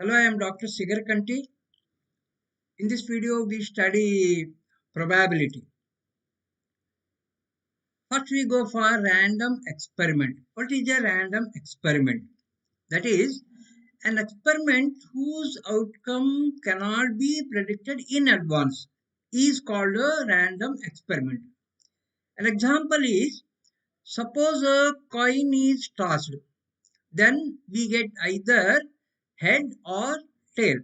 Hello, I am Dr. Sigar Kanti. In this video, we study probability. First, we go for random experiment. What is a random experiment? That is, an experiment whose outcome cannot be predicted in advance is called a random experiment. An example is, suppose a coin is tossed. Then we get either head or tail.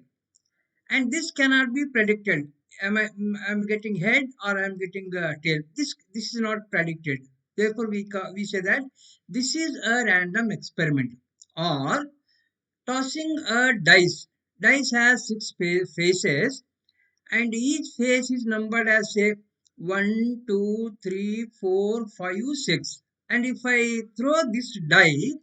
And this cannot be predicted. Am getting head or I'm getting tail. This is not predicted. Therefore, we say that this is a random experiment. Or tossing a dice. Dice has six faces, and each face is numbered as say 1, 2, 3, 4, 5, 6. And if I throw this die,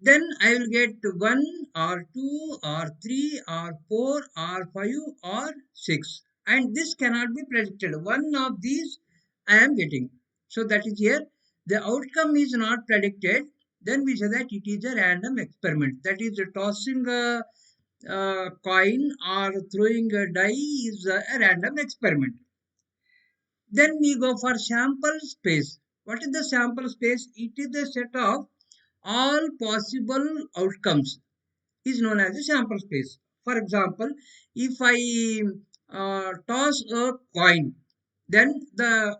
then I will get 1 or 2 or 3 or 4 or 5 or 6. And this cannot be predicted. One of these I am getting. So that is here. The outcome is not predicted. Then we say that it is a random experiment. That is tossing a coin or throwing a die is a random experiment. Then we go for sample space. What is the sample space? It is the set of all possible outcomes is known as a sample space. For example, if I toss a coin, then the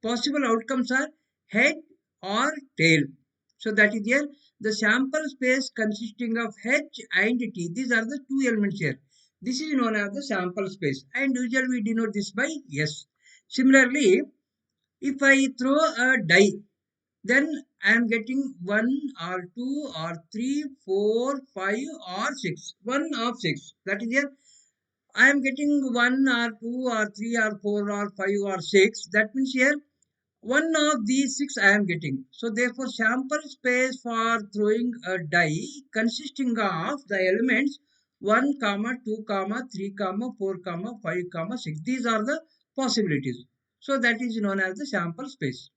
possible outcomes are head or tail. So that is here. The sample space consisting of H and T. These are the two elements here. This is known as the sample space, and usually we denote this by S. Similarly, if I throw a die, then I am getting 1 or 2 or 3, 4, 5 or 6. 1 of 6. That is here. I am getting 1 or 2 or 3 or 4 or 5 or 6. That means here one of these 6 I am getting. So therefore sample space for throwing a die consisting of the elements 1 comma 2 comma 3 comma 4 comma 5 comma 6. These are the possibilities. So that is known as the sample space.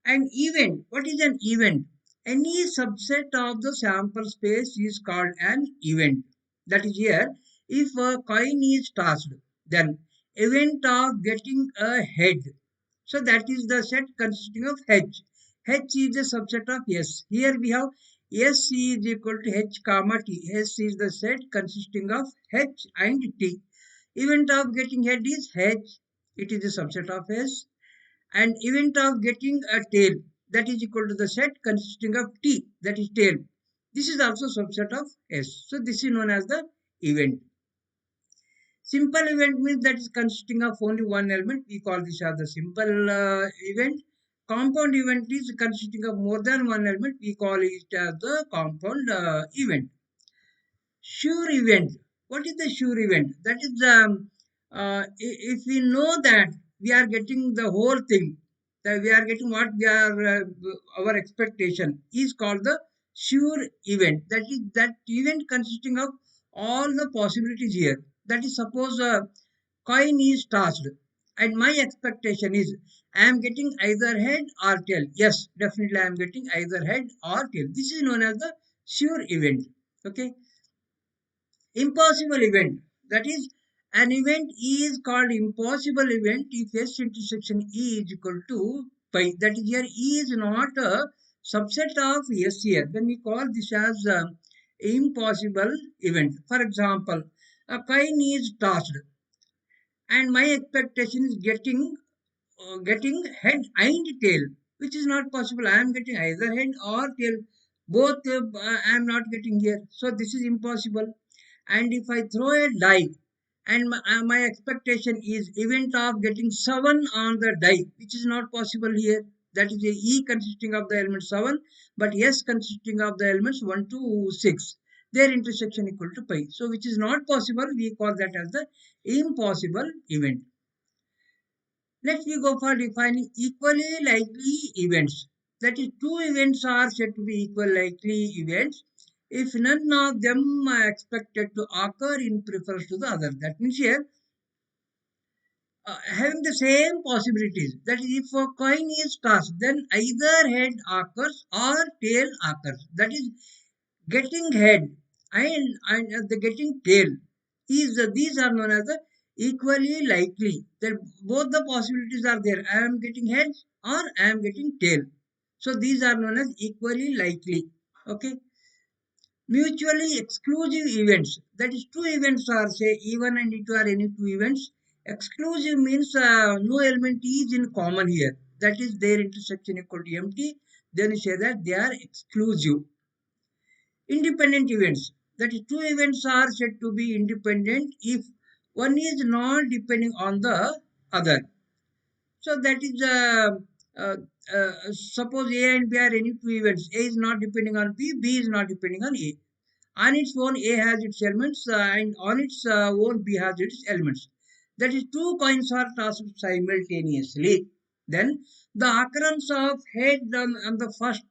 An event. What is an event? Any subset of the sample space is called an event. That is here, if a coin is tossed, then event of getting a head. So that is the set consisting of H. H is the subset of S. Here we have S is equal to H comma T. S is the set consisting of H and T. Event of getting head is H. It is the subset of S, and event of getting a tail, that is equal to the set consisting of T, that is tail. This is also subset of S. So this is known as the event. Simple event means that is consisting of only one element. We call this as the simple event. Compound event is consisting of more than one element. We call it as the compound event. Sure event. What is the sure event? That is if we know that we are getting the whole thing, that we are getting what we are our expectation is called the sure event. That is that event consisting of all the possibilities here. That is suppose a coin is tossed and my expectation is I am getting either head or tail. Yes, definitely I am getting either head or tail. This is known as the sure event. Okay. Impossible event. That is, an event is called impossible event if S intersection E is equal to pi. That is here E is not a subset of S here. Then we call this as impossible event. For example, a coin is tossed and my expectation is getting head and tail, which is not possible. I am getting either head or tail. Both I am not getting here. So this is impossible. And if I throw a die and my expectation is event of getting 7 on the die, which is not possible here. That is a E consisting of the element 7, but S consisting of the elements 1 to 6. Their intersection equal to pi. So which is not possible, we call that as the impossible event. Next we go for defining equally likely events. That is, two events are said to be equal likely events if none of them are expected to occur in preference to the other. That means here having the same possibilities. That is, if a coin is tossed, then either head occurs or tail occurs. That is, getting head. and the getting tail is these are known as the equally likely that both the possibilities are there. I am getting heads or I am getting tail. So these are known as equally likely. Okay. Mutually exclusive events. That is, two events are say E1 and E2 are any two events. Exclusive means no element is in common here. That is their intersection equal to empty. Then you say that they are exclusive. Independent events. That is, two events are said to be independent if one is not depending on the other. So that is uh, suppose A and B are any two events. A is not depending on B, B is not depending on A. On its own, A has its elements, and on its own, B has its elements. That is, two coins are tossed simultaneously. Then the occurrence of head on the first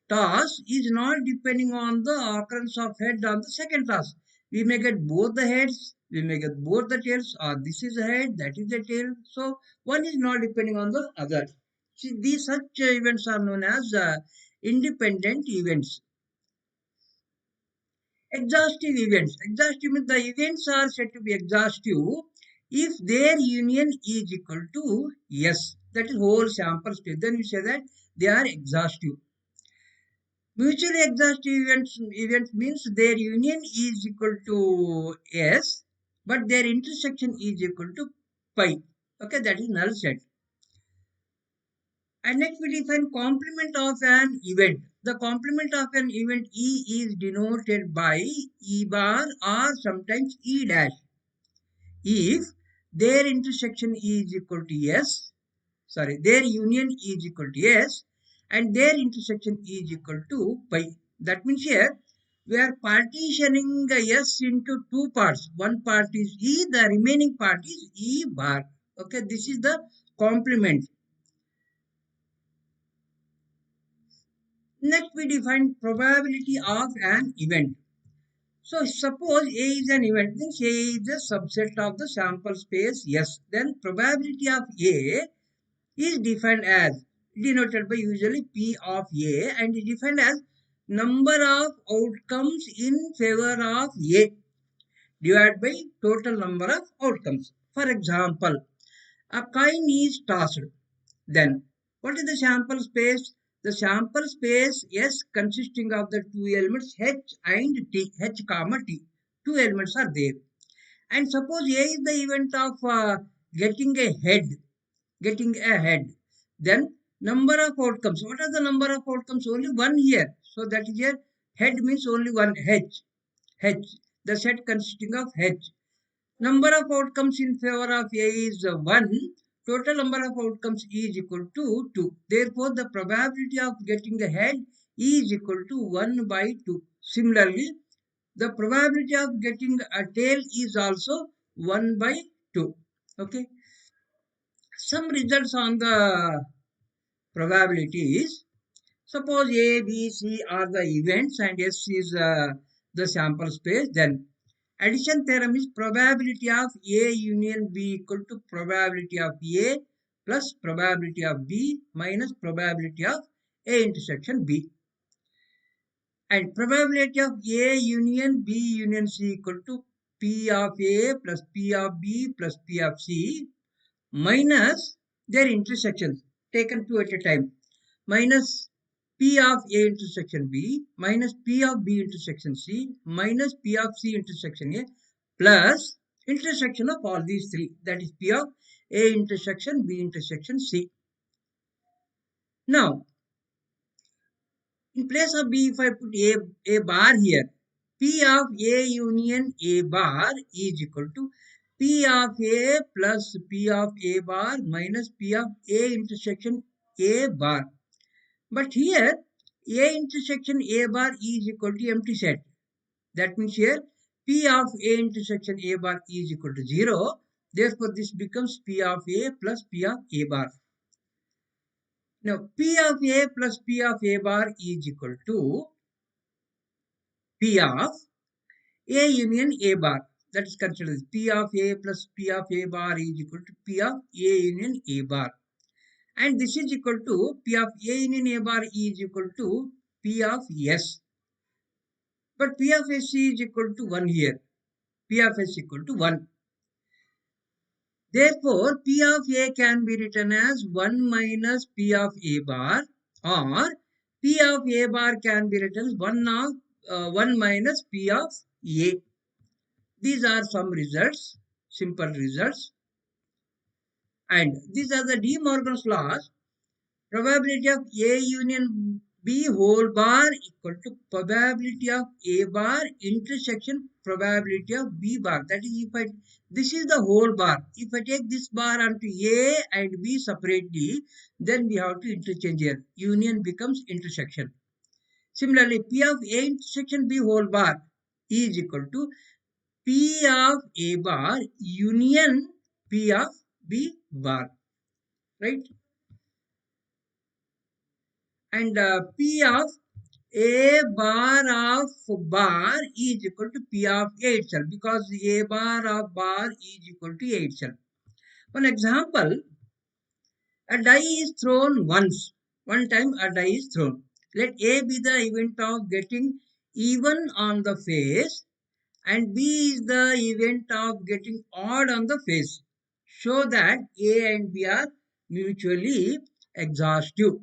toss is not depending on the occurrence of head on the second toss. We may get both the heads, we may get both the tails, or this is a head, that is a tail. So one is not depending on the other. See, these such events are known as independent events. Exhaustive events. Exhaustive means the events are said to be exhaustive if their union is equal to S. That is whole sample space. Then you say that they are exhaustive. Mutually exhaustive events means their union is equal to S, but their intersection is equal to pi. Okay, that is null set. And next we define complement of an event. The complement of an event E is denoted by E bar or sometimes E dash. If their intersection is equal to S, their union is equal to S and their intersection is equal to pi. That means here we are partitioning the S into two parts. One part is E, the remaining part is E bar. Okay, this is the complement. Next, we define probability of an event. So, suppose A is an event, means A is a subset of the sample space S. Then, probability of A is defined as, denoted by usually P of A, and is defined as number of outcomes in favor of A divided by total number of outcomes. For example, a coin is tossed. Then, what is the sample space? The sample space S consisting of the two elements H and T, H comma T. Two elements are there. And suppose A is the event of getting a head, getting a head. Then number of outcomes. What are the number of outcomes? Only one here. So that is here. Head means only one H. H. The set consisting of H. Number of outcomes in favor of A is 1. Total number of outcomes is equal to 2. Therefore, the probability of getting a head is equal to 1 by 2. Similarly, the probability of getting a tail is also 1 by 2. Okay. Some results on the probability is, suppose A, B, C are the events and S is the sample space. Then addition theorem is probability of A union B equal to probability of A plus probability of B minus probability of A intersection B. And probability of A union B union C equal to P of A plus P of B plus P of C minus their intersections taken two at a time, minus P of A intersection B minus P of B intersection C minus P of C intersection A plus intersection of all these three, that is P of A intersection B intersection C. Now, in place of B, if I put A bar here, P of A union A bar is equal to P of A plus P of A bar minus P of A intersection A bar. But here, A intersection A bar is equal to empty set. That means here, P of A intersection A bar is equal to 0. Therefore, this becomes P of A plus P of A bar. Now, P of A plus P of A bar is equal to P of A union A bar. That is considered as P of A plus P of A bar is equal to P of A union A bar. And this is equal to P of A union A bar is equal to P of S. But P of S is equal to 1 here. P of S equal to 1. Therefore, P of A can be written as 1 minus P of A bar, or P of A bar can be written as 1 minus P of A. These are some results, simple results. And these are the De Morgan's laws. Probability of A union B whole bar equal to probability of A bar intersection probability of B bar. That is, this is the whole bar. If I take this bar onto A and B separately, then we have to interchange here. Union becomes intersection. Similarly, P of A intersection B whole bar is equal to P of A bar union P of B bar. Right? And P of A bar of bar is equal to P of A itself, because A bar of bar is equal to A itself. One example, a die is thrown once. One time a die is thrown. Let A be the event of getting even on the face, and B is the event of getting odd on the face. Show that A and B are mutually exhaustive.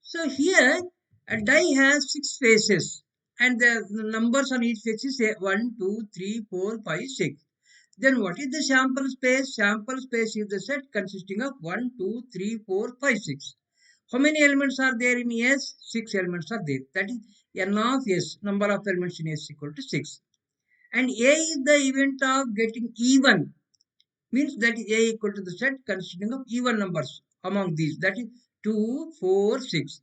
So here a die has 6 faces, and the numbers on each face is say 1, 2, 3, 4, 5, 6. Then what is the sample space? Sample space is the set consisting of 1, 2, 3, 4, 5, 6. How many elements are there in S? 6 elements are there. That is n of S, number of elements in S equal to 6. And A is the event of getting even, means that A equal to the set consisting of even numbers among these. That is 2, 4, 6.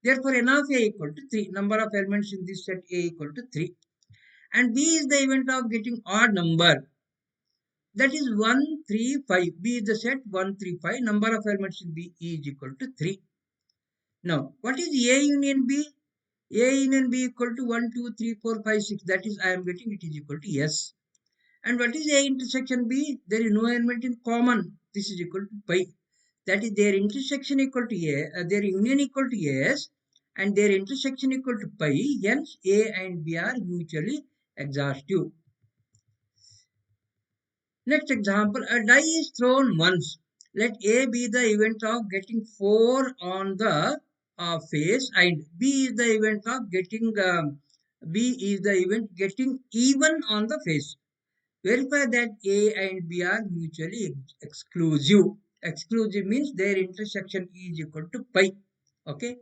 Therefore, n of A equal to 3. Number of elements in this set A equal to 3. And B is the event of getting odd number. That is 1, 3, 5. B is the set 1, 3, 5. Number of elements in B is equal to 3. Now, what is A union B? A union B equal to 1, 2, 3, 4, 5, 6. That is, I am getting it is equal to yes. And what is A intersection B? There is no element in common. This is equal to pi. That is, their intersection equal to A, their union equal to S, and their intersection equal to pi. Hence, A and B are mutually exhaustive. Next example, a die is thrown once. Let A be the event of getting 4 on the face, and B is the event of getting getting even on the face. Verify that A and B are mutually exclusive. Exclusive means their intersection is equal to pi. Okay.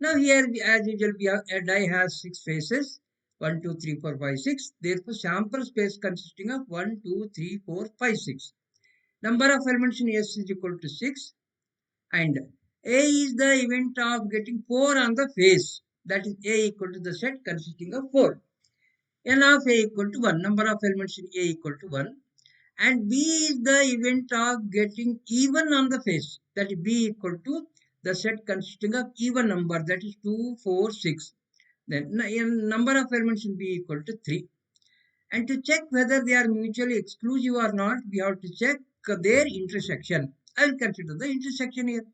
Now here, as usual, we have a die has 6 faces. 1, 2, 3, 4, 5, 6. Therefore, sample space consisting of 1, 2, 3, 4, 5, 6. Number of elements in S is equal to 6. And A is the event of getting 4 on the face. That is A equal to the set consisting of 4. N of A equal to 1. Number of elements in A equal to 1. And B is the event of getting even on the face. That is B equal to the set consisting of even number. That is 2, 4, 6. Then number of elements in B equal to 3. And to check whether they are mutually exclusive or not, we have to check their intersection. I will consider the intersection here.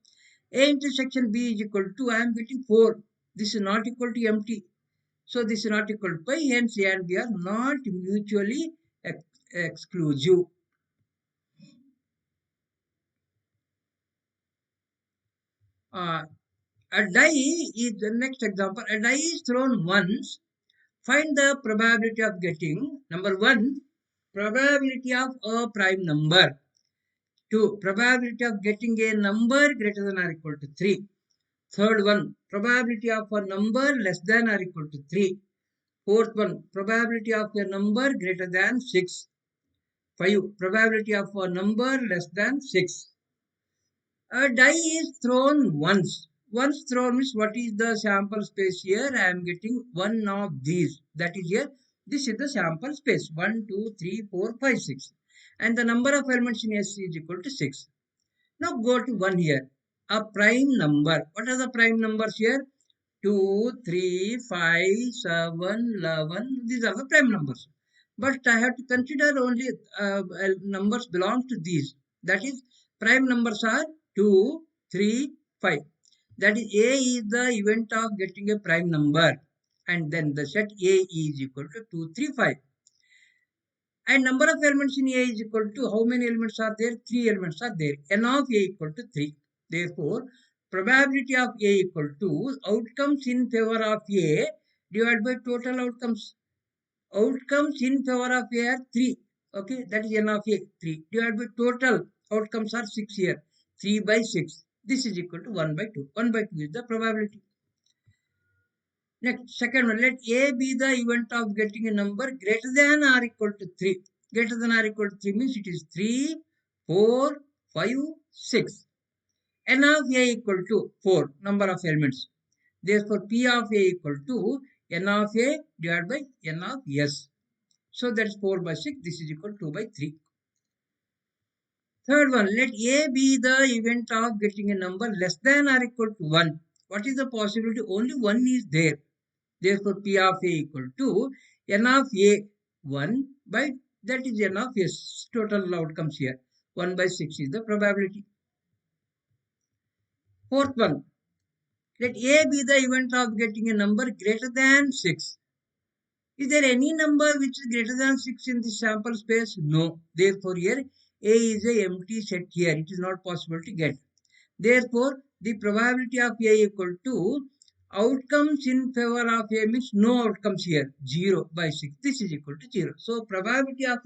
A intersection B is equal to, I am getting 4. This is not equal to empty. So this is not equal to pi. Hence A and B are not mutually exclusive. A die is the next example. A die is thrown once. Find the probability of getting, number 1, probability of a prime number. 2, probability of getting a number greater than or equal to 3. Third one, probability of a number less than or equal to 3. Fourth one, probability of a number greater than 6. 5, probability of a number less than 6. A die is thrown once. Once thrown means what is the sample space here? I am getting one of these. That is here. This is the sample space. 1, 2, 3, 4, 5, 6. And the number of elements in S is equal to 6. Now go to 1 here. A prime number. What are the prime numbers here? 2, 3, 5, 7, 11. These are the prime numbers. But I have to consider only numbers belong to these. That is, prime numbers are 2, 3, 5. That is, A is the event of getting a prime number. and then the set A is equal to 2, 3, 5. And number of elements in A is equal to how many elements are there? 3 elements are there. N of A equal to 3. Therefore, probability of A equal to outcomes in favor of A divided by total outcomes. Outcomes in favor of A are 3. Okay, that is N of A 3 divided by total outcomes are 6 here. 3 by 6. This is equal to 1 by 2. 1 by 2 is the probability. Next, second one, let A be the event of getting a number greater than or equal to 3. Greater than or equal to 3 means it is 3, 4, 5, 6. N of A equal to 4, number of elements. Therefore, P of A equal to N of A divided by N of S. So that is 4 by 6. This is equal to 2 by 3. Third one, let A be the event of getting a number less than or equal to 1. What is the possibility? Only 1 is there. Therefore, P of A equal to N of A 1 by that is N of S. Total outcomes here. 1 by 6 is the probability. Fourth one, let A be the event of getting a number greater than 6. Is there any number which is greater than 6 in the sample space? No. Therefore, here A is a empty set here. It is not possible to get. Therefore, the probability of A equal to outcomes in favor of A means no outcomes here. 0 by 6. This is equal to 0. So, probability of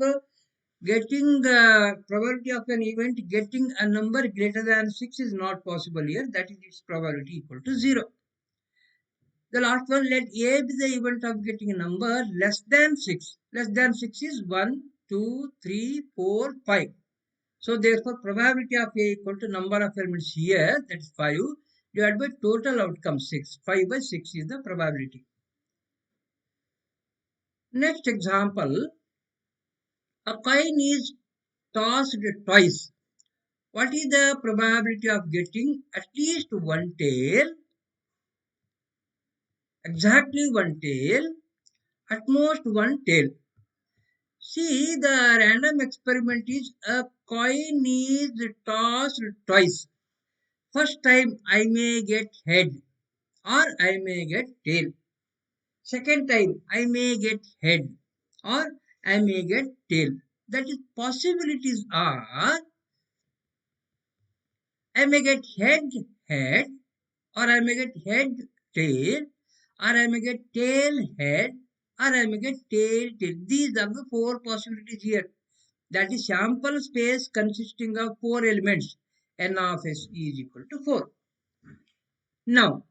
probability of an event getting a number greater than 6 is not possible here. That is its probability equal to 0. The last one, let A be the event of getting a number less than 6. Less than 6 is 1, 2, 3, 4, 5. So therefore, probability of A equal to number of elements here, that is 5, divided by total outcome 6. 5 by 6 is the probability. Next example, a coin is tossed twice. What is the probability of getting at least one tail, exactly one tail, at most one tail? See, the random experiment is a coin is tossed twice. First time I may get head or I may get tail. Second time I may get head or I may get tail. That is possibilities are I may get head or I may get head tail or I may get tail head or I may get tail tail. These are the 4 possibilities here. That is sample space consisting of 4 elements. N of S is equal to 4. Now,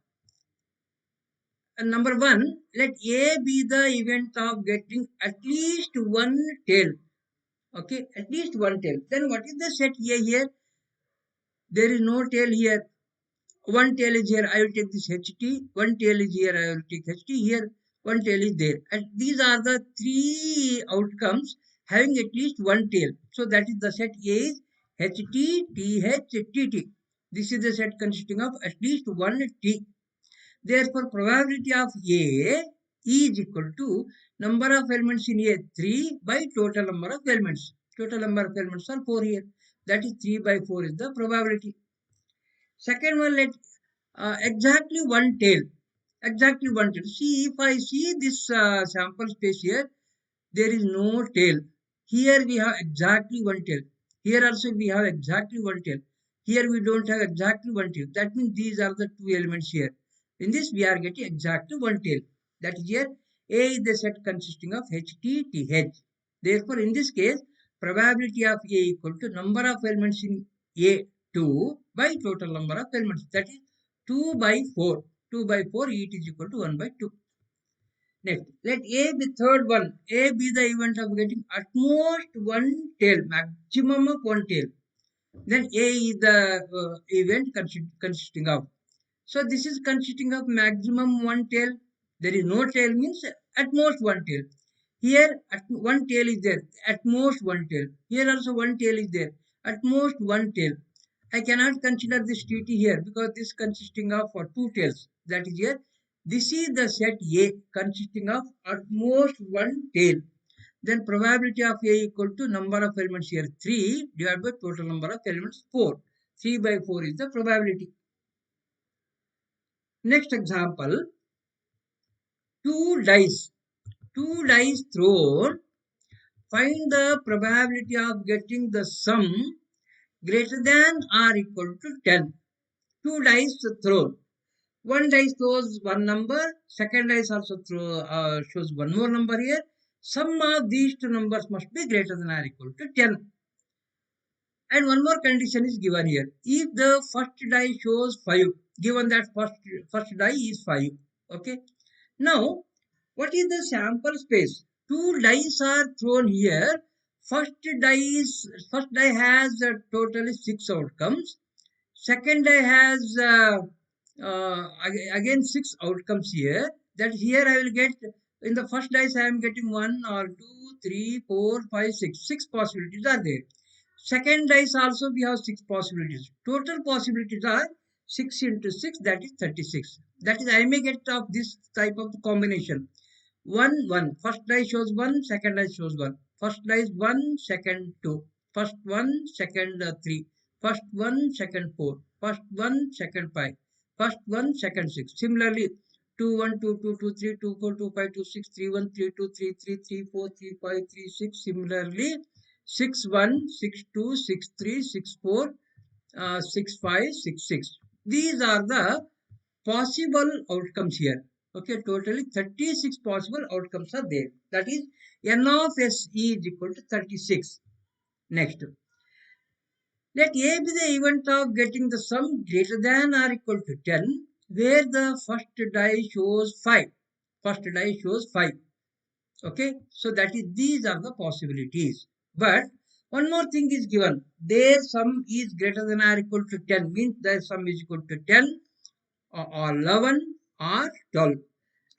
number 1, let A be the event of getting at least one tail. Okay, at least one tail. Then what is the set A here? There is no tail here. One tail is here. I will take this HT. One tail is here. I will take HT here. One tail is there. And these are the 3 outcomes having at least one tail. So that is the set A is HT, TH, TT. This is the set consisting of at least one T. Therefore, probability of A is equal to number of elements in A 3 by total number of elements. Total number of elements are 4 here. That is 3 by 4 is the probability. Second one, let exactly one tail. Exactly one tail. See, if I see this sample space here, there is no tail. Here we have exactly one tail. Here also we have exactly one tail. Here we don't have exactly one tail. That means these are the 2 elements here. In this we are getting exactly one tail. That is here A is the set consisting of HT, TH. Therefore, in this case, probability of A equal to number of elements in A 2 by total number of elements. That is 2 by 4. 2 by 4 it is equal to 1 by 2. Next, let A be third one. A be the event of getting at most one tail, maximum of one tail. Then A is the event consisting of. So this is consisting of maximum one tail. There is no tail means at most one tail. Here at one tail is there. At most one tail. Here also one tail is there. At most one tail. I cannot consider this TT here because this consisting of 2 tails. That is here. This is the set A consisting of at most one tail. Then probability of A equal to number of elements here 3 divided by total number of elements 4. 3 by 4 is the probability. Next example. two dice, two dice thrown, find the probability of getting the sum greater than or equal to 10. Two dice thrown. One dice throws one number, second dice also shows one more number here. Sum of these two numbers must be greater than or equal to 10. And one more condition is given here. If the first die shows 5, given that first die is 5. Okay. Now, what is the sample space? Two dice are thrown here. First first die has totally 6 outcomes. Second die has again 6 outcomes here. That here I will get in the first dice I am getting 1 or 2, 3, 4, 5, 6. 6 possibilities are there. Second dice also we have 6 possibilities. Total possibilities are 6 into 6, that is 36. That is I may get of this type of combination. 1, 1. First die shows 1, second die shows 1. First die is 1, second 2. First 1, second 3. First 1, second 4. First 1, second 5. First 1, second 6. Similarly, 2, 1, 2, 2, 2, 3, 2, 4, 2, 5, 2, 6, 3, 1, 3, 2, 3, 3, 3, 4, 3, 5, 3, 6. Similarly, 6, 1, 6, 2, 6, 3, 6, 4, 6, 5, 6, 6. These are the possible outcomes here. Okay, totally 36 possible outcomes are there. That is, n of s is equal to 36. Next, let A be the event of getting the sum greater than or equal to 10, where the first die shows 5. First die shows 5. Okay, so that is, these are the possibilities. But one more thing is given. Their sum is greater than or equal to 10, means their sum is equal to 10 or 11 or 12.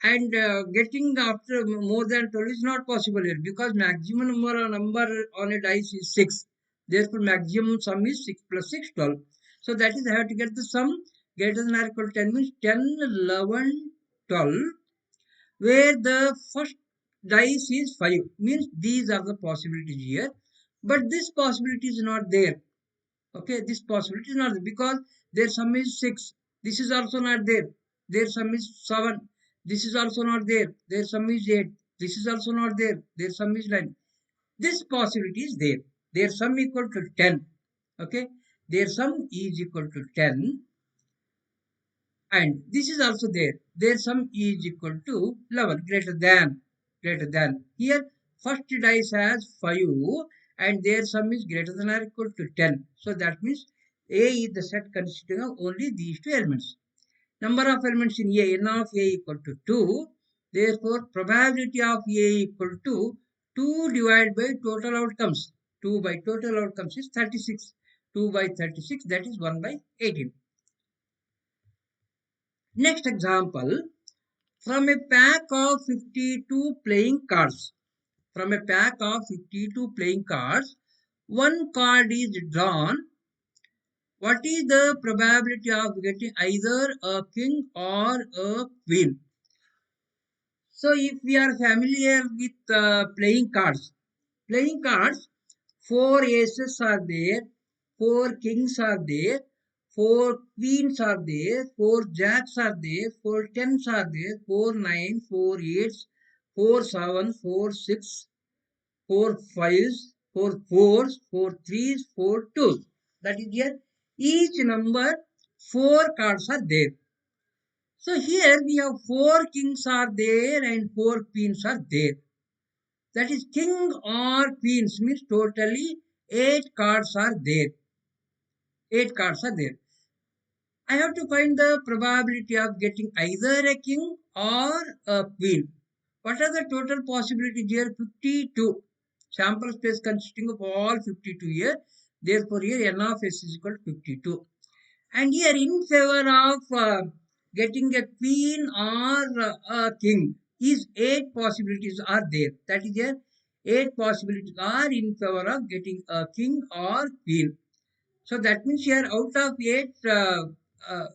And getting after more than 12 is not possible here, because maximum number on a dice is 6. Therefore maximum sum is 6 plus 6, 12. So that is, I have to get the sum greater than or equal to 10, means 10, 11, 12, where the first dice is 5, means these are the possibilities here. But this possibility is not there. Okay, this possibility is not there, because their sum is 6. This is also not there. Their sum is 7. This is also not there. Their sum is 8. This is also not there. Their sum is 9. This possibility is there. Their sum equal to 10. Okay, their sum is equal to 10. And this is also there. Their sum is equal to 11, greater than. Greater than. Here, first dice has 5 and their sum is greater than or equal to 10. So that means A is the set consisting of only these two elements. Number of elements in A, n of A equal to 2. Therefore, probability of A equal to 2 divided by total outcomes. 2 by total outcomes is 36. 2 by 36, that is 1 by 18. Next example, from a pack of 52 playing cards. From a pack of 52 playing cards, one card is drawn. What is the probability of getting either a king or a queen? So if we are familiar with playing cards, 4 aces are there, 4 kings are there, 4 queens are there, 4 jacks are there, 4 tens are there, 4 nine, 4 eights, 4 seven, 4 six, 4 fives, 4 fours, 4 threes, 4 twos. That is here. Each number 4 cards are there. So here we have 4 kings are there and 4 queens are there. That is, king or queens means totally 8 cards are there. 8 cards are there. I have to find the probability of getting either a king or a queen. What are the total possibilities here? 52. Sample space consisting of all 52 here. Therefore, here n of s is equal to 52. And here in favor of getting a queen or a king is 8 possibilities are there. That is here, 8 possibilities are in favor of getting a king or queen. So that means here out of 8, uh,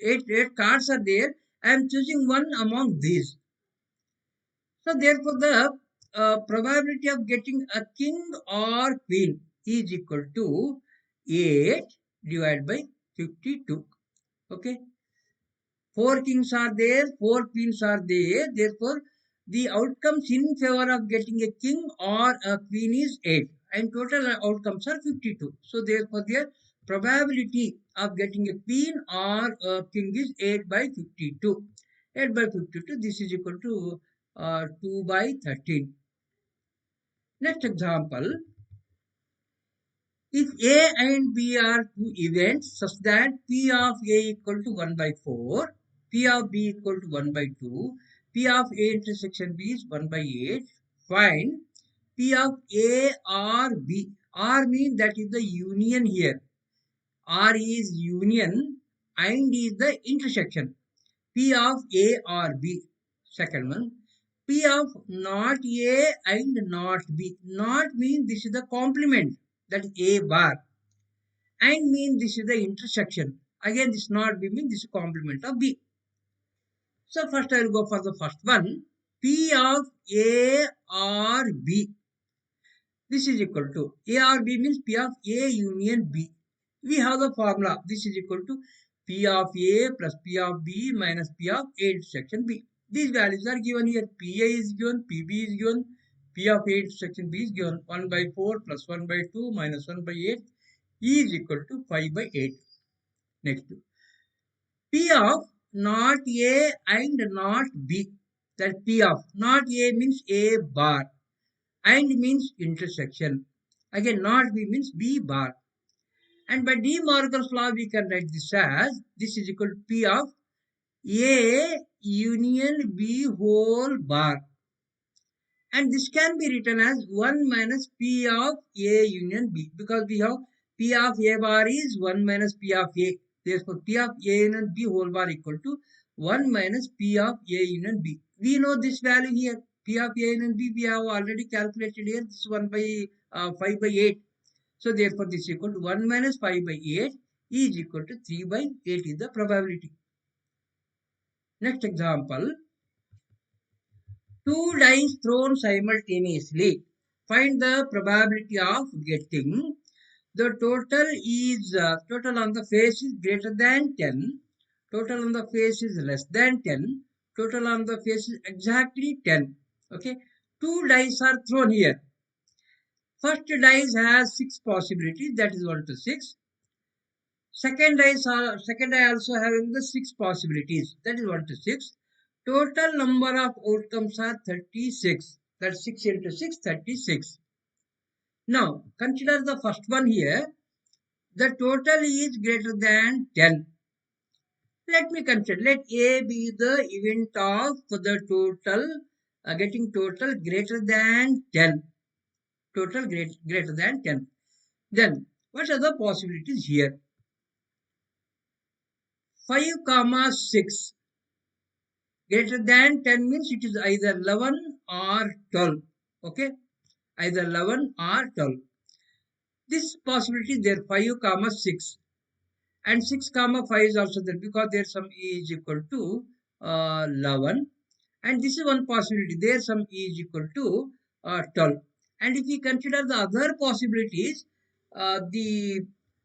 8 cards are there. I am choosing one among these. So therefore the probability of getting a king or queen is equal to 8 divided by 52. Okay. 4 kings are there, 4 queens are there. Therefore, the outcomes in favor of getting a king or a queen is 8. And total outcomes are 52. So, therefore, their probability of getting a queen or a king is 8 by 52. 8 by 52, this is equal to 2 by 13. Next example, if A and B are two events such that P of A equal to 1 by 4, P of B equal to 1 by 2, P of A intersection B is 1 by 8, find P of A or B. R means that is the union here. R is union and is the intersection. P of A or B. Second one, P of not A and not B. Not means this is the complement, that is A bar, and mean this is the intersection. Again, this not B means this is complement of B. So first I will go for the first one. P of A or B. This is equal to A or B means P of A union B. We have the formula. This is equal to P of A plus P of B minus P of A intersection B. These values are given here. PA is given, PB is given, P of A intersection B is given. 1 by 4 plus 1 by 2 minus 1 by 8 is equal to 5 by 8. Next, P of not A and not B. That P of not A means A bar and means intersection. Again, not B means B bar. And by De Morgan's law, we can write this as this is equal to P of A union B whole bar. And this can be written as 1 minus P of A union B, because we have P of A bar is 1 minus P of A. Therefore, P of A union B whole bar equal to 1 minus P of A union B. We know this value here. P of A union B we have already calculated here. This is 1 by 5 by 8. So, therefore, this is equal to 1 minus 5 by 8 is equal to 3 by 8 is the probability. Next example. Two dice thrown simultaneously. Find the probability of getting. The total is total on the face is greater than 10. Total on the face is less than 10. Total on the face is exactly 10. Okay. Two dice are thrown here. First dice has 6 possibilities, that is 1 to 6. Second die also having the 6 possibilities, that is 1 to 6. Total number of outcomes are 36. That's 6 into 6, 36. Now, consider the first one here. The total is greater than 10. Let me consider. Let A be the event of the total, getting total greater than 10. Total greater than 10. Then, what are the possibilities here? 5, comma 6. Greater than 10 means it is either 11 or 12. Okay. Either 11 or 12. This possibility there 5, comma 6. And 6, comma 5 is also there because there sum is equal to 11. And this is one possibility. There sum is equal to 12. And if we consider the other possibilities, the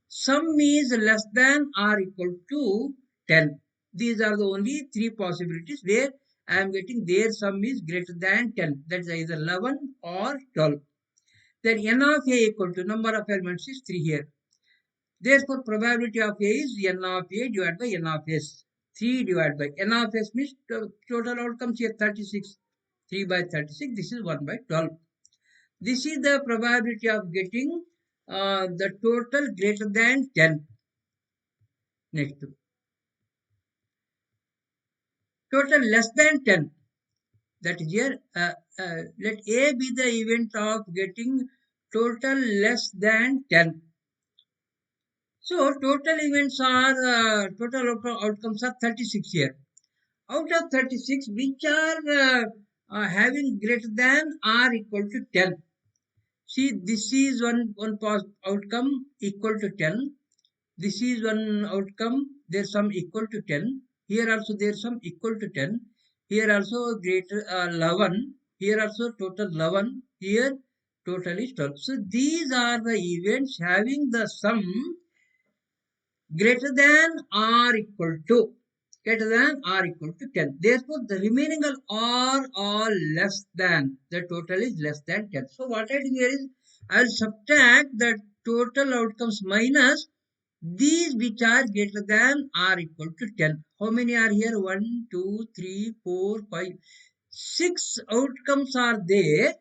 sum is less than or equal to 10. These are the only three possibilities where I am getting their sum is greater than 10. That is either 11 or 12. Then n of A equal to number of elements is 3 here. Therefore, probability of A is n of A divided by n of S. 3 divided by n of S means total outcomes here 36. 3 by 36, this is 1 by 12. This is the probability of getting the total greater than 10. Next. Total less than 10. That is here. Let A be the event of getting total less than 10. So total events are total outcomes are 36 here. Out of 36, which are having greater than or equal to 10. See, this is one outcome equal to 10. This is one outcome, there's some equal to 10. Here also there's some equal to 10. Here also greater 11. Here also total 11. Here total is 12. So these are the events having the sum greater than or equal to. greater than or equal to 10. Therefore, the remaining are all less than. The total is less than 10. So, what I do here is I will subtract the total outcomes minus these which are greater than or equal to 10. How many are here? 1, 2, 3, 4, 5, 6 outcomes are there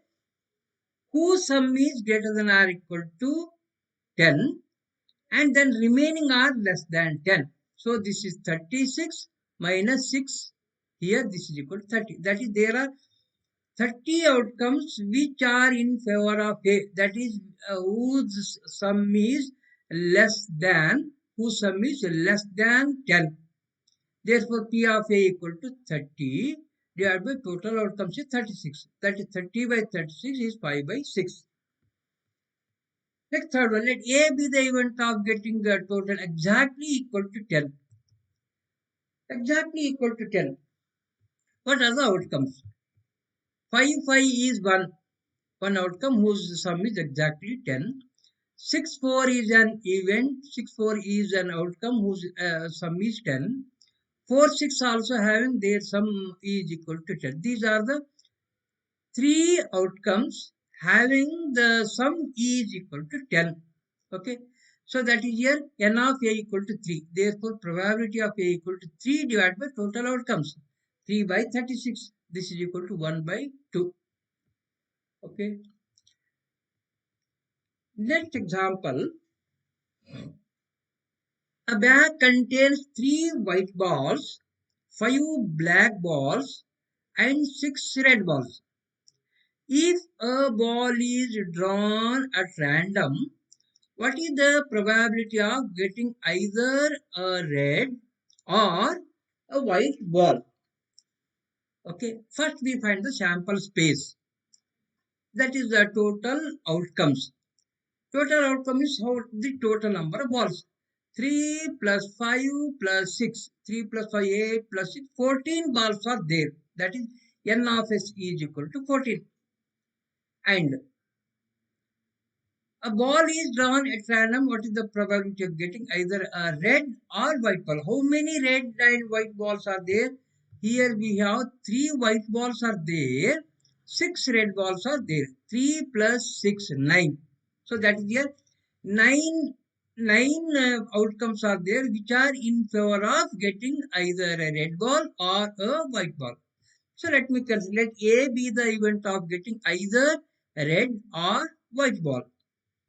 whose sum is greater than or equal to 10, and then remaining are less than 10. So this is 36 minus 6. Here this is equal to 30. That is, there are 30 outcomes which are in favor of A. That is, whose sum is less than, whose sum is less than 10. Therefore, P of A equal to 30 divided by total outcomes is 36. That is, 30 by 36 is 5 by 6. Next, third one, let A be the event of getting the total exactly equal to 10. Exactly equal to 10. What are the outcomes? 5, 5 is one outcome whose sum is exactly 10. 6, 4 is an event. 6, 4 is an outcome whose sum is 10. 4, 6 also having their sum is equal to 10. These are the three outcomes having the sum is equal to 10. Okay. So that is here n of A equal to 3. Therefore, probability of A equal to 3 divided by total outcomes. 3 by 36. This is equal to 1 by 2. Okay. Next example. A bag contains 3 white balls, 5 black balls, and 6 red balls. If a ball is drawn at random, what is the probability of getting either a red or a white ball? Okay, first we find the sample space. That is the total outcomes. Total outcome is how the total number of balls. 3 plus 5 plus 6. 3 plus 5, 8 plus 6. 14 balls are there. That is n of s is equal to 14. And a ball is drawn at random. What is the probability of getting either a red or white ball? How many red and white balls are there? Here we have 3 white balls are there. 6 red balls are there. 3 plus 6, 9. So that is here 9 outcomes are there which are in favor of getting either a red ball or a white ball. So let me consider, let A be the event of getting either a red or white ball.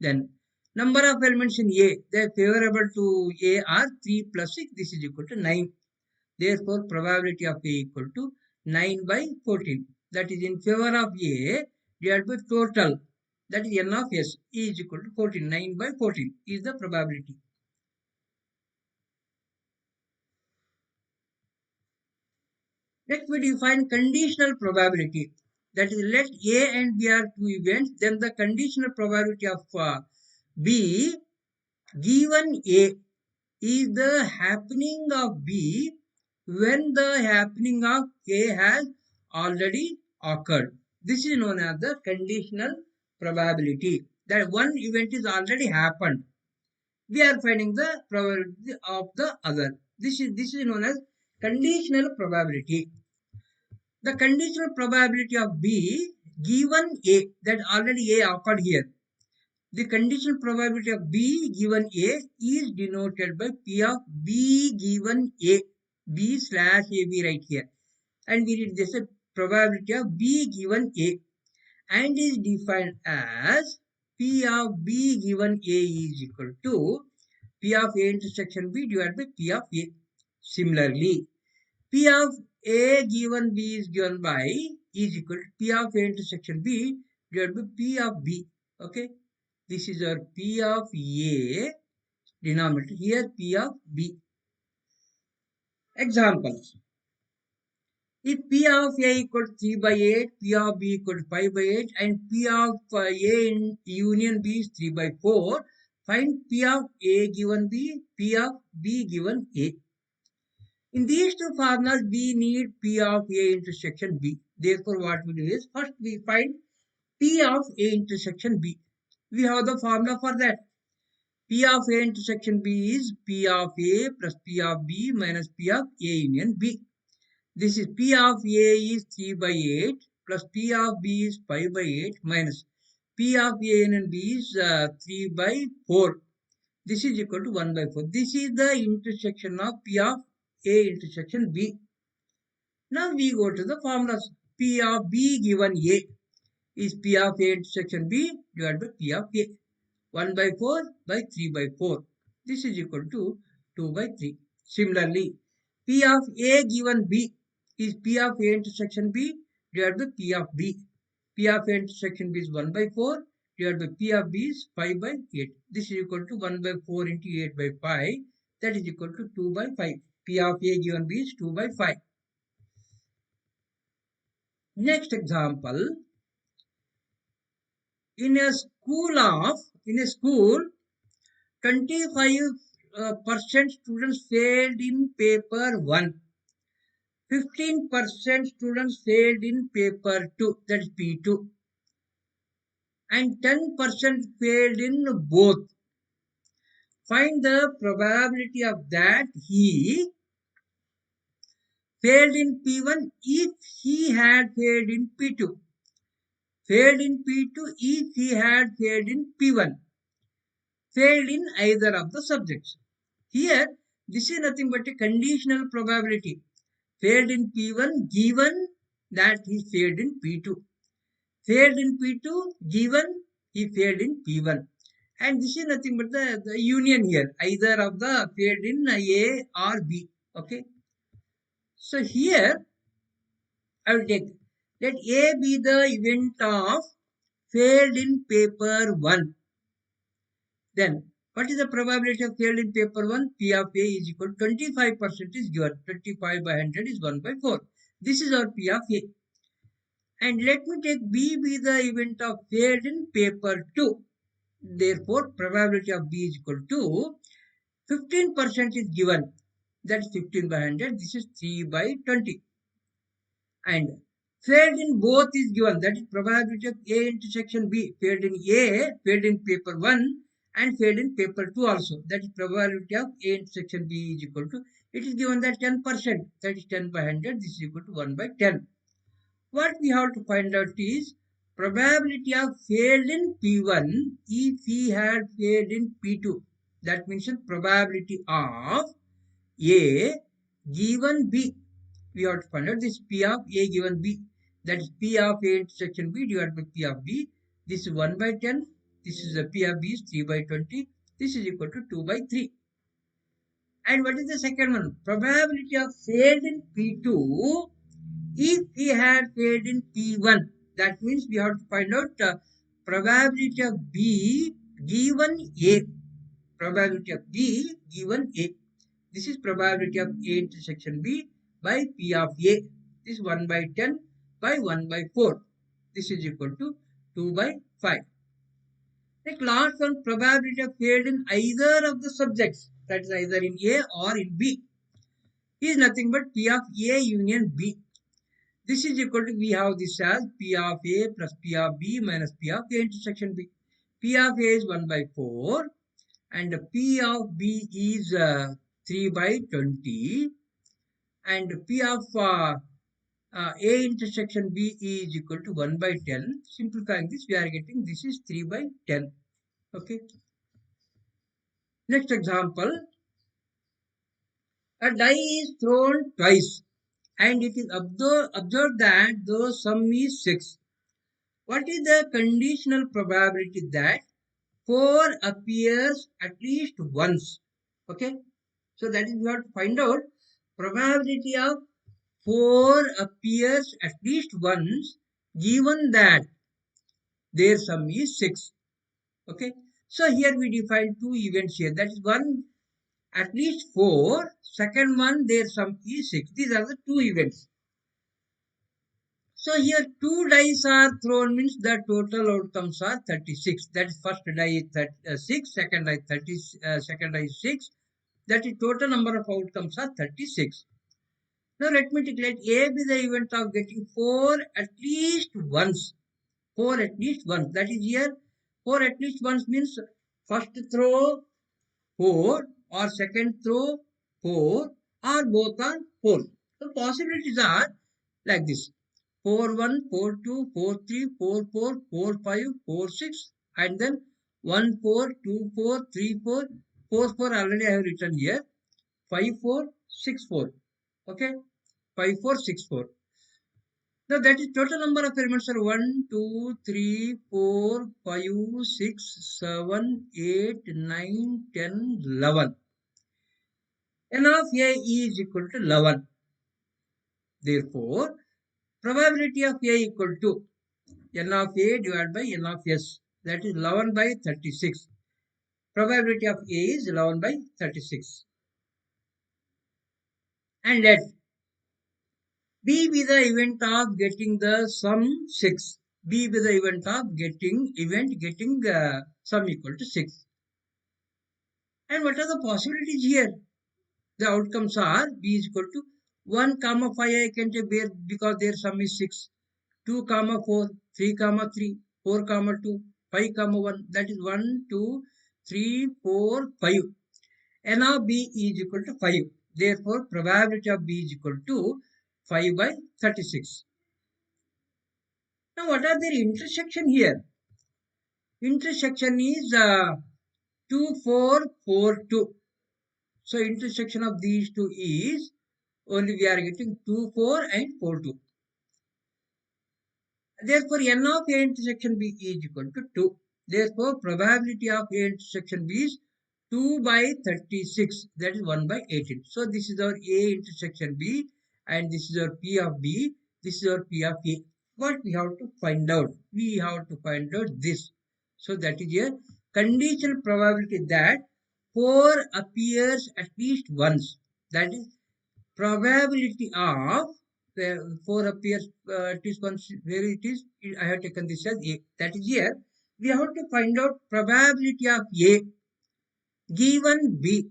Then number of elements in A, they are favorable to A are 3 plus 6. This is equal to 9. Therefore, probability of A equal to 9 by 14. That is in favor of A divided by total. That is n of S is equal to 14. 9 by 14 is the probability. Next we define conditional probability. That is, let A and B are two events. Then the conditional probability of B given A is the happening of B when the happening of A has already occurred. This is known as the conditional probability. That one event is already happened. We are finding the probability of the other. This is known as conditional probability. The conditional probability of B given A, that already A occurred here. The conditional probability of B given A is denoted by P of B given A. B slash AB right here. And we read this as probability of B given A, and is defined as P of B given A is equal to P of A intersection B divided by P of A. Similarly, P of A given B is given by is equal to P of A intersection B divided by P of B. Okay. This is our P of A denominator. Here P of B. Examples. If P of A equal to 3 by 8, P of B equal to 5 by 8, and P of A in union B is 3 by 4, find P of A given B, P of B given A. In these two formulas, we need P of A intersection B. Therefore, what we do is, first we find P of A intersection B. We have the formula for that. P of A intersection B is P of A plus P of B minus P of A union B. This is P of A is 3 by 8 plus P of B is 5 by 8 minus P of A union B is 3 by 4. This is equal to 1 by 4. This is the intersection of P of A intersection B. Now we go to the formulas. P of B given A is P of A intersection B divided by P of A. 1 by 4 by 3 by 4. This is equal to 2 by 3. Similarly, P of A given B is P of A intersection B divided by P of B. P of A intersection B is 1 by 4 divided by P of B is 5 by 8. This is equal to 1 by 4 into 8 by 5. That is equal to 2 by 5. P of A given B is 2 by 5. Next example. In a school, 25% students failed in paper 1. 15% students failed in paper 2, that is P2. And 10% failed in both. Find the probability of that he failed in P1 if he had failed in P2. Failed in P2 if he had failed in P1. Failed in either of the subjects. Here, this is nothing but a conditional probability. Failed in P1 given that he failed in P2. Failed in P2 given he failed in P1. And this is nothing but the union here. Either of the failed in A or B. Okay. So here, I will take, let A be the event of failed in paper 1. Then, what is the probability of failed in paper 1? P of A is equal to 25% is given. 25 by 100 is 1 by 4. This is our P of A. And let me take B be the event of failed in paper 2. Therefore, probability of B is equal to 15% is given. That is 15 by 100. This is 3 by 20. And failed in both is given. That is probability of A intersection B. Failed in A, failed in paper 1 and failed in paper 2 also. That is probability of A intersection B is equal to, it is given that 10%. That is 10 by 100. This is equal to 1 by 10. What we have to find out is probability of failed in P1 if he had failed in P2. That means probability of A given B. We have to find out this P of A given B. That is P of A intersection B divided by P of B. This is 1 by 10. This is the P of B is 3 by 20. This is equal to 2 by 3. And what is the second one? Probability of failed in P2 if he had failed in P1. That means we have to find out probability of B given A. Probability of B given A. This is probability of A intersection B by P of A. This is 1 by 10 by 1 by 4. This is equal to 2 by 5. Like last one, probability of failed in either of the subjects. That is either in A or in B. Is nothing but P of A union B. This is equal to, we have this as P of A plus P of B minus P of A intersection B. P of A is 1 by 4 and P of B is 3 by 20 and P of A intersection B is equal to 1 by 10. Simplifying this, we are getting this is 3 by 10. Okay. Next example. A die is thrown twice and it is observed that the sum is 6. What is the conditional probability that 4 appears at least once? Okay. So that is, we have to find out probability of 4 appears at least once given that their sum is 6. Okay. So here we define two events here. That is one at least 4. Second one their sum is 6. These are the two events. So here 2 dice are thrown means the total outcomes are 36. That is first die is 6, second die second die is 6. That is total number of outcomes are 36. Now let me declare A be the event of getting 4 at least once. 4 at least once. That is here 4 at least once means first throw 4 or second throw 4 or both are 4. The possibilities are like this: 4-1, 4-2, 4-3, 4-4, 4-5, 4-6, and then 1-4, 2-4, 3-4, 4-4 already I have written here, 5-4, 6-4. Okay, 5-4-6-4. Now that is total number of elements are 1, 2, 3, 4, 5, 6, 7, 8, 9, 10, 11. N of A is equal to 11. Therefore, probability of A equal to N of A divided by N of S. That is 11 by 36. Probability of A is 11 by 36. And let B be the event of getting the sum 6. B be the event of getting sum equal to 6. And what are the possibilities here? The outcomes are B is equal to 1 comma 5 I can take there because their sum is 6. 2 comma 4, 3 comma 3, 4 comma 2, 5 comma 1. That is 1, 2, 3, 4, 5. N of B is equal to 5. Therefore, probability of B is equal to 5 by 36. Now, what are their intersection here? Intersection is 2, 4, 4, 2. So, intersection of these two is only we are getting 2, 4 and 4, 2. Therefore, N of A intersection B is equal to 2. Therefore, probability of A intersection B is 2 by 36. That is 1 by 18. So, this is our A intersection B and this is our P of B. This is our P of A. What we have to find out? We have to find out this. So, that is a conditional probability that 4 appears at least once. That is probability of 4 appears at least once. Where it is, I have taken this as A. That is here. We have to find out probability of A given B.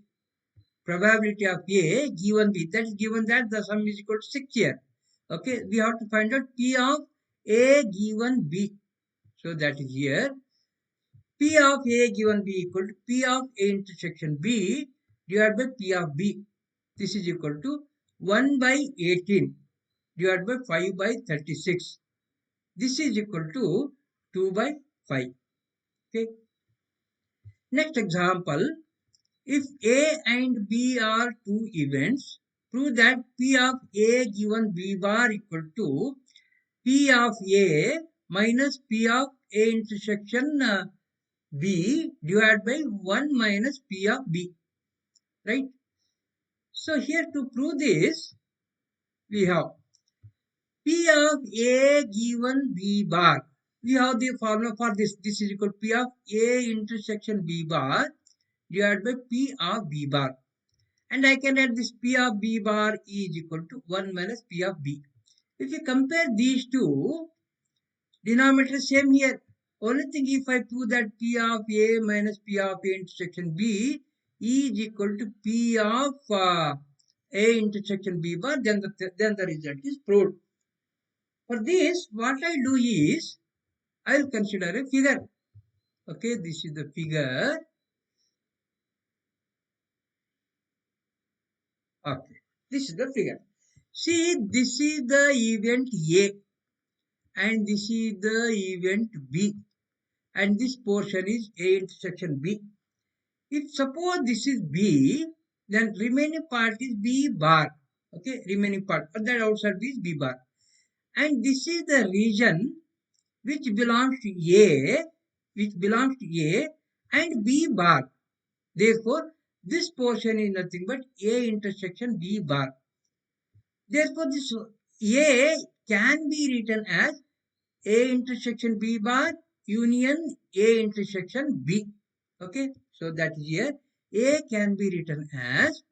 Probability of A given B. That is given that the sum is equal to 6 here. Okay, we have to find out P of A given B. So that is here. P of A given B equal to P of A intersection B divided by P of B. This is equal to 1 by 18 divided by 5 by 36. This is equal to 2 by 5. Okay. Next example. If A and B are two events, prove that P of A given B bar equal to P of A minus P of A intersection B divided by 1 minus P of B. Right? So here to prove this, we have P of A given B bar. We have the formula for this. This is equal to P of A intersection B bar divided by P of B bar. And I can add this P of B bar is equal to 1 minus P of B. If you compare these two, denominator same here. Only thing if I prove that P of A minus P of A intersection B is equal to P of A intersection B bar, then the result is proved. For this, what I do is, I will consider a figure. Okay, this is the figure. Okay, this is the figure. See, this is the event A and this is the event B and this portion is A intersection B. If suppose this is B, then remaining part is B bar. Okay, remaining part, but that outside B is B bar. And this is the region which belongs to A, and B bar. Therefore, this portion is nothing but A intersection B bar. Therefore, this A can be written as A intersection B bar union A intersection B. Okay, so that is here. A can be written as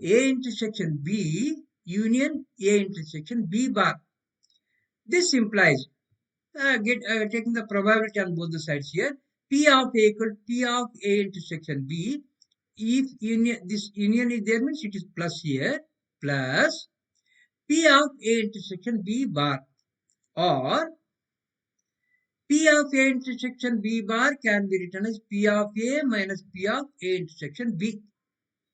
A intersection B union A intersection B bar. This implies taking the probability on both the sides here. P of A equal to P of A intersection B. If this union is there means it is plus here, plus P of A intersection B bar, or P of A intersection B bar can be written as P of A minus P of A intersection B.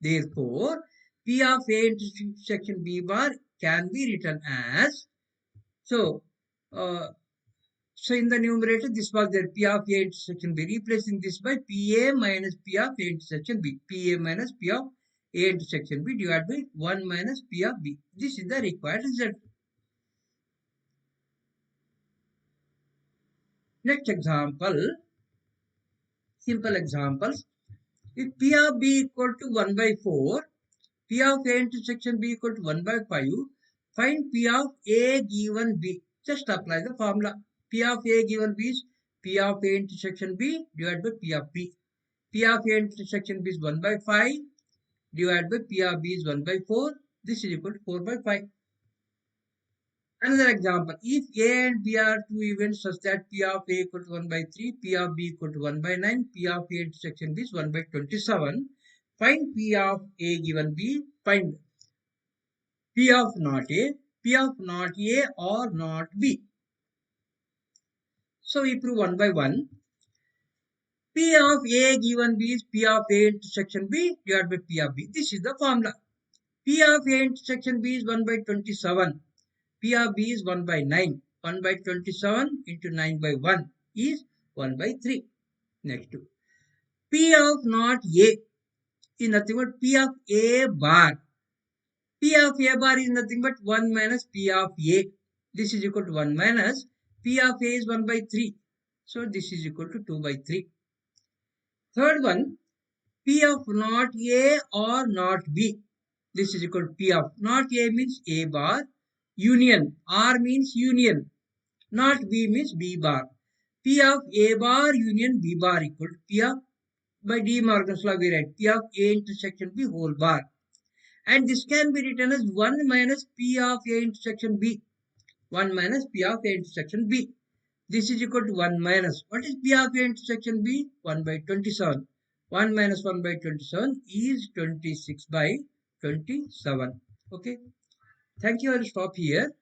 Therefore, P of A intersection B bar can be written as, so, uh, so in the numerator, this was their P of A intersection B. Replacing this by PA minus P of A intersection B. PA minus P of A intersection B divided by 1 minus P of B. This is the required result. Next example, simple examples. If P of B equal to 1 by 4, P of A intersection B equal to 1 by 5, find P of A given B. Just apply the formula. P of A given B is P of A intersection B divided by P of B. P of A intersection B is 1 by 5 divided by P of B is 1 by 4. This is equal to 4 by 5. Another example, if A and B are two events such that P of A equal to 1 by 3, P of B equal to 1 by 9, P of A intersection B is 1 by 27, find P of A given B, find P of not A, P of not A or not B. So we prove one by one. P of A given B is P of A intersection B divided by P of B. This is the formula. P of A intersection B is 1 by 27. P of B is 1 by 9. 1 by 27 into 9 by 1 is 1 by 3. Next two. P of not A is nothing but P of A bar. P of A bar is nothing but 1 minus P of A. This is equal to 1 minus P of A is 1 by 3. So this is equal to 2 by 3. Third one, P of not A or not B. This is equal to P of not A means A bar. Union. R means union. Not B means B bar. P of A bar union B bar equal to P of, by De Morgan's law we write P of A intersection B whole bar. And this can be written as 1 minus P of A intersection B. 1 minus P of A intersection B. This is equal to 1 minus. What is P of A intersection B? 1 by 27. 1 minus 1 by 27 is 26 by 27. Okay. Thank you. I will stop here.